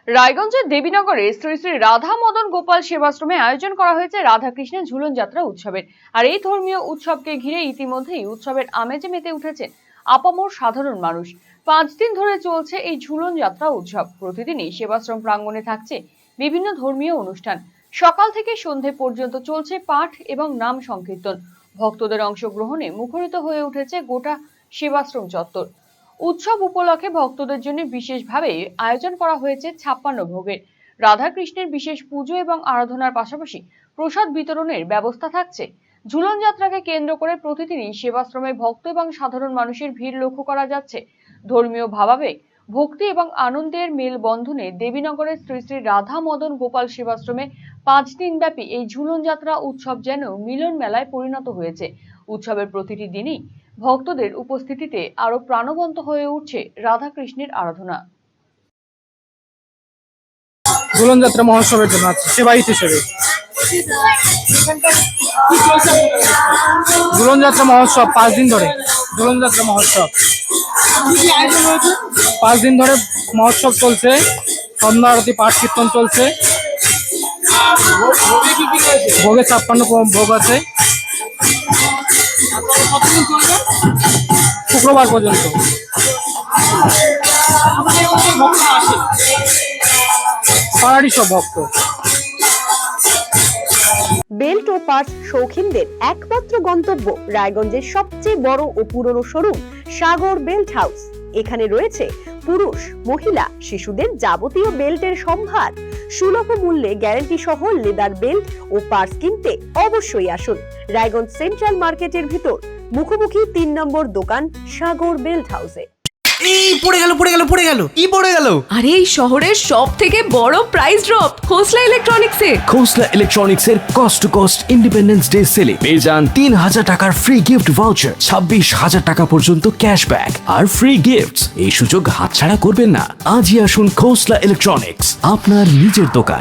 রায়গঞ্জের দেবীনগরে শ্রী শ্রী রাধা মদন গোপাল সেবাশ্রমে আয়োজন করা হয়েছে রাধাকৃষ্ণের ঝুলন যাত্রা উৎসবের। আর এই ধর্মীয় উৎসবকে ঘিরে ইতিমধ্যেই উৎসবের আমেজে মেতে উঠেছে আপামর সাধারণ মানুষ। 5 দিন ধরে চলছে এই ঝুলন যাত্রা উৎসব। প্রতিদিনই সেবাশ্রম প্রাঙ্গণে থাকছে বিভিন্ন ধর্মীয় অনুষ্ঠান। সকাল থেকে সন্ধে পর্যন্ত চলছে পাঠ এবং নাম সংকীর্তন। ভক্তদের অংশগ্রহণে মুখরিত হয়ে উঠেছে গোটা সেবাশ্রম চত্বর। উৎসব উপলক্ষে ভক্তদের জন্য বিশেষভাবে আয়োজন করা হয়েছে 56 ভোগের। রাধাকৃষ্ণের বিশেষ পুজো এবং আরাধনার পাশাপাশি প্রসাদ বিতরণের ব্যবস্থা থাকছে। ঝুলন যাত্রাকে কেন্দ্র করে প্রতিদিনই সেবাশ্রমে ভক্ত এবং সাধারণ মানুষের ভিড় লক্ষ্য করা যাচ্ছে। ধর্মীয় ভাবাবেগ, ভক্তি এবং আনন্দের মেলবন্ধনে দেবীনগরের শ্রী শ্রী রাধা মদন গোপাল সেবাশ্রমে 5 দিন ব্যাপী এই ঝুলন যাত্রা উৎসব যেন মিলন মেলায় পরিণত হয়েছে। উৎসবের প্রতিটি দিনই ভক্তদের উপস্থিতিতে আরো প্রাণবন্ত হয়ে উঠছে রাধাকৃষ্ণের আরাধনা। ঝুলন যাত্রা মহোৎসবের জন্য আছে সেবায়িত হিসেবে। ঝুলন যাত্রা মহোৎসব 5 দিন ধরে। ঝুলন যাত্রা মহোৎসব 5 দিন ধরে মহোৎসব চলছে। সন্ধ্যা আরতি, পাঠ কীর্তন চলছে। ভোগে 56 ভোগ আছে। শুক্রবার পর্যন্ত। পাড়ারই সব ভক্ত। বেল্ট ও পার্টস শৌখিনদের একমাত্র গন্তব্য রায়গঞ্জের সবচেয়ে বড় ও পুরনো শোরুম সাগর বেল্ট হাউস। এখানে রয়েছে পুরুষ, মহিলা, শিশুদের যাবতীয় বেল্টের সম্ভার। সুলভ মূল্যে গ্যারান্টি সহ লেদার বেল্ট ও পার্টস কিনতে অবশ্যই আসুন রায়গঞ্জ সেন্ট্রাল মার্কেটের ভিতর, মুখোমুখি 3 নম্বর দোকান সাগর বেল্ট হাউসে। এই পড়ে গেল কি পড়ে গেল? আরে এই শহরের সব থেকে বড় প্রাইস ড্রপ খোসলা ইলেকট্রনিক্সে। খোসলা ইলেকট্রনিক্সের cost to cost independence day সেলে পেয়ে যান 3000 টাকার ফ্রি গিফট ভাউচার, 26,000 টাকা পর্যন্ত ক্যাশব্যাক আর ফ্রি গিফটস। এই সুযোগ হাতছাড়া করবেন না। আজই আসুন খোসলা ইলেকট্রনিক্স, আপনার নিজের দোকান।